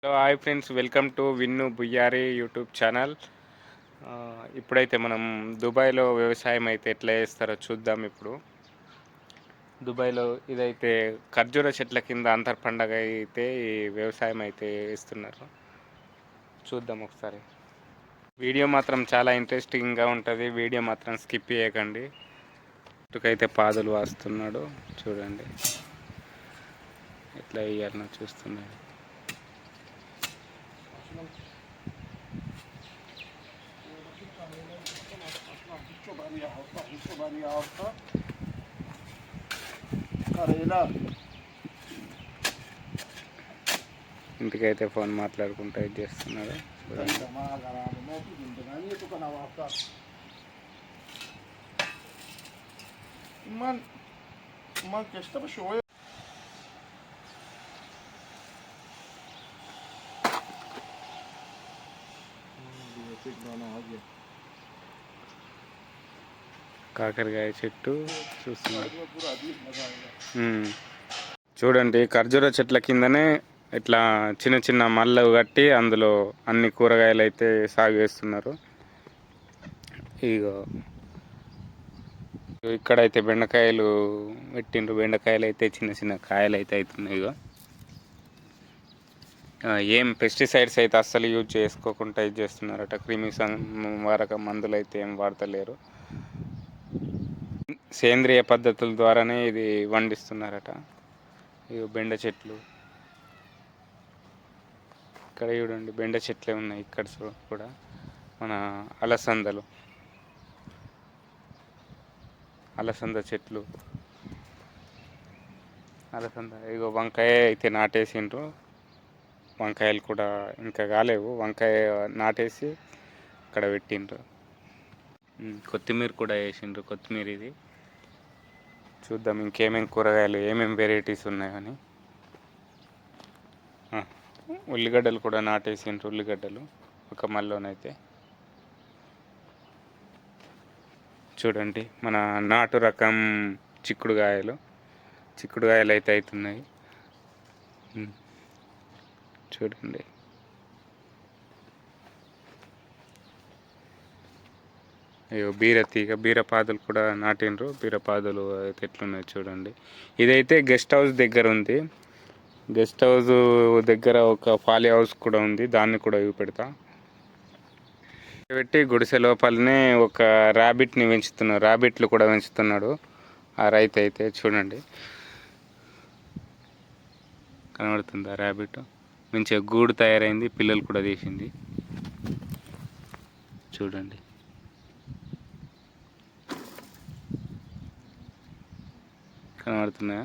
Hello hi friends, welcome to Vinnu Buyyari YouTube channel. ఇప్పుడైతే మనం దుబాయ్లో వ్యవసాయం అయితే ఎట్లా చేస్తారో చూద్దాం. ఇప్పుడు దుబాయ్లో ఇదైతే ఖర్జూర చెట్ల కింద అంతర్ పండగ అయితే ఈ వ్యవసాయం అయితే వేస్తున్నారు. చూద్దాం ఒకసారి. వీడియో మాత్రం చాలా ఇంట్రెస్టింగ్గా ఉంటుంది. వీడియో మాత్రం స్కిప్ చేయకండి. ఇటుకైతే పాదులు వాస్తున్నాడు, చూడండి ఎట్లా వేయాలనో చూస్తున్నాడు. ఇంటికైతే ఫోన్ మాట్లాడుకుంటూ ఇది చేస్తున్నాడు. కాకరకాయ చెట్టు చూస్తున్నారు. చూడండి, ఖర్జూర చెట్ల కిందనే ఇట్లా చిన్న చిన్న మళ్ళ కట్టి అందులో అన్ని కూరగాయలు అయితే సాగు చేస్తున్నారు. ఇగో ఇక్కడైతే బెండకాయలు పెట్టిండ్రు. బెండకాయలు అయితే చిన్న చిన్న కాయలు అయితే అవుతున్నాయి. ఇగో ఏం పెస్టిసైడ్స్ అయితే అస్సలు యూజ్ చేసుకోకుండా ఇది చేస్తున్నారట. క్రిమి సంహారక మందులు అయితే ఏం వాడతలేరు. సేంద్రియ పద్ధతుల ద్వారానే ఇది వండిస్తున్నారట. ఇవి బెండ చెట్లు, ఇక్కడ చూడండి బెండ చెట్లే ఉన్నాయి. ఇక్కడ కూడా మన అలసంద చెట్లు, ఇగో వంకాయ అయితే నాటేసిండ్రు. వంకాయలు కూడా ఇంకా కాలేవు. వంకాయ నాటేసి అక్కడ పెట్టిండ్రు. కొత్తిమీర కూడా వేసిండ్రు. కొత్తిమీర ఇది చూద్దాం ఇంకేమేమి కూరగాయలు ఏమేమి వెరైటీస్ ఉన్నాయని. ఉల్లిగడ్డలు కూడా నాటేసిండ్రు. ఉల్లిగడ్డలు ఒక మల్లోనైతే చూడండి మన నాటు రకం చిక్కుడుకాయలు అయితే అవుతున్నాయి. చూడండి అయ్యో బీరపాదులు కూడా నాటిండ్రు. బీరపాదులు అయితే ఎట్లున్నాయి చూడండి. ఇదైతే గెస్ట్ హౌస్ దగ్గర ఉంది. గెస్ట్ హౌస్ దగ్గర ఒక పాలి హౌస్ కూడా ఉంది, దాన్ని కూడా పెడతా పెట్టి గుడిసె లోపలనే ఒక ర్యాబిట్ని పెంచుతున్నాడు. ర్యాబిట్లు కూడా పెంచుతున్నాడు ఆ రైతు అయితే. చూడండి కనబడుతుందా ర్యాబిట్? మంచిగా గూడు తయారైంది, పిల్లలు కూడా తీసింది. చూడండి కనబడుతున్నాయా?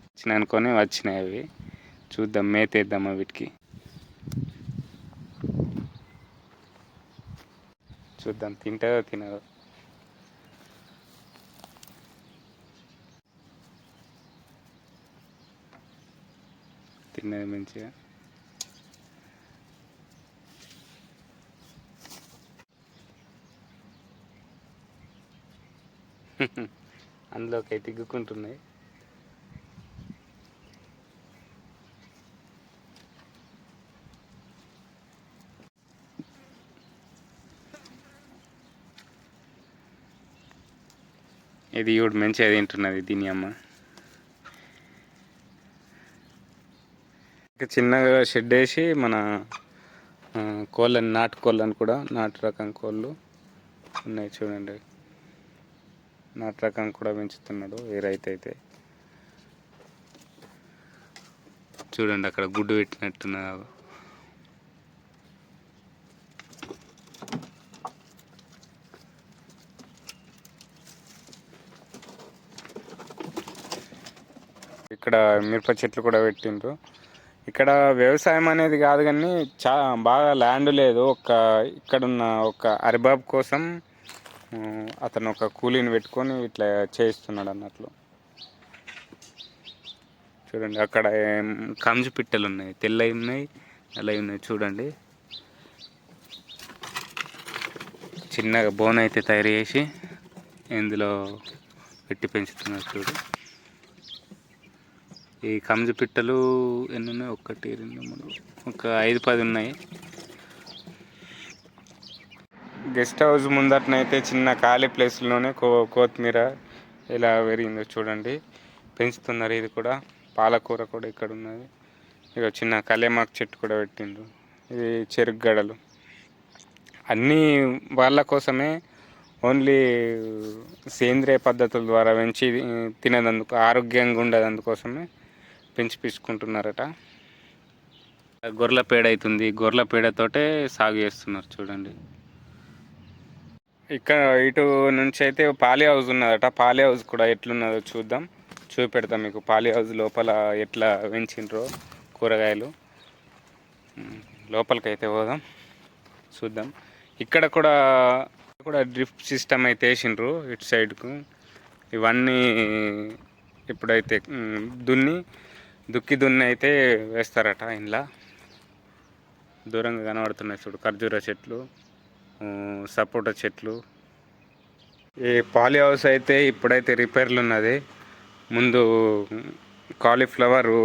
వచ్చినాయి అనుకొని వచ్చినాయి అవి. చూద్దాం, మేతేద్దామా వీటికి. చూద్దాం తింటారో తినరో. తిన్నది మంచిగా. అందులోకి అయితే దిగ్గుకుంటున్నాయి. ఇది ఇప్పుడు మంచిగా తింటున్నది దీని అమ్మ. చిన్నగా షెడ్ వేసి మన కోళ్ళని, నాటు కోళ్ళని కూడా, నాటు రకం కోళ్ళు ఉన్నాయి చూడండి. నాటు రకం కూడా పెంచుతున్నాడు ఈ రైతు అయితే. చూడండి అక్కడ గుడ్డు పెట్టినట్టున్నారు. ఇక్కడ మిరప చెట్లు కూడా పెట్టిండ్రు. ఇక్కడ వ్యవసాయం అనేది కాదు కానీ బాగా ల్యాండ్ లేదు. ఇక్కడున్న ఒక అరిబాబు కోసం అతను ఒక కూలీని పెట్టుకొని ఇట్లా చేయిస్తున్నాడు అన్నట్లు. చూడండి అక్కడ కంజు పిట్టలు ఉన్నాయి, తెల్లవి ఉన్నాయి, నల్లవి ఉన్నాయి. చూడండి చిన్నగా బోన్ అయితే తయారు చేసి ఇందులో పెట్టి పెంచుతున్నారు. చూడు ఈ కంజు పిట్టలు ఎన్ని ఉన్నాయి? 1 2 3 ఒక 5 10 ఉన్నాయి. గెస్ట్ హౌస్ ముందటనైతే చిన్న ఖాళీ ప్లేస్లోనే కొత్తిమీర ఎలా పెరిగిందో చూడండి, పెంచుతున్నారు. ఇది కూడా పాలకూర కూడా ఇక్కడ ఉన్నది. ఇక చిన్న కలేమాకు చెట్టు కూడా పెట్టిండ్రు. ఇది చెరుకు గడలు అన్నీ వాళ్ళ కోసమే, ఓన్లీ సేంద్రియ పద్ధతుల ద్వారా పెంచి తినేందుకు, ఆరోగ్యంగా ఉండేది అందుకోసమే పెంచి పిసుకుంటున్నారట. గొర్రెల పేడ అవుతుంది, గొర్రెల పేడతోటే సాగు చేస్తున్నారు చూడండి. ఇక్కడ ఇటు నుంచి అయితే పాలి హౌస్ ఉన్నదట. పాలి హౌస్ కూడా ఎట్లున్నదో చూద్దాం, చూపెడతాం మీకు. పాలి హౌస్ లోపల ఎట్లా పెంచిండ్రో కూరగాయలు. లోపలికి అయితే పోదాం, చూద్దాం. ఇక్కడ కూడా డ్రిప్ సిస్టమ్ అయితే వేసిండ్రు ఇటు సైడ్కు. ఇవన్నీ ఇప్పుడైతే దున్ని అయితే వేస్తారట. ఇంట్లో దూరంగా కనబడుతున్నాయి చూడు, ఖర్జూర చెట్లు, సపోటా చెట్లు. ఈ పాలి హౌస్ అయితే ఇప్పుడైతే రిపేర్లు ఉన్నది. ముందు కాలీఫ్లవరు,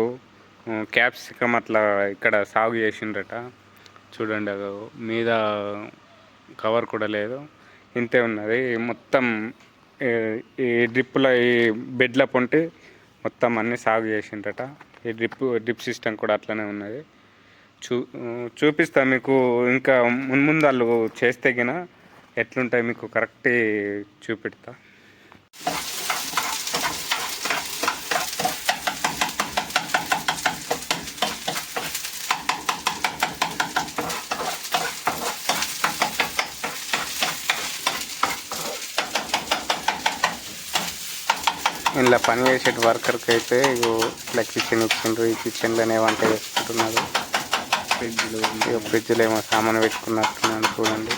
క్యాప్సికమ్ అట్లా ఇక్కడ సాగు చేసిండ్రట. చూడండి, మీద కవర్ కూడా లేదు, ఇంతే ఉన్నది. మొత్తం ఈ డ్రిప్పుల, ఈ బెడ్ల పొంటి మొత్తం అన్నీ సాగు చేసిండ్రట. ఈ డ్రిప్ సిస్టమ్ కూడా అట్లనే ఉన్నది. చూపిస్తా మీకు. ఇంకా ముందు వాళ్ళు చేస్తే గిన ఎట్లుంటాయి మీకు కరెక్ట్ చూపెడతా. ఇలా పని చేసే వర్కర్కి అయితే ఇట్లా కిచెన్ ఇచ్చిండ్రు. ఈ కిచెన్లోనే వంట చేసుకుంటున్నారు. ఫ్రిడ్జ్లో ఏమో సామాను పెట్టుకున్నట్టున్నాను చూడండి.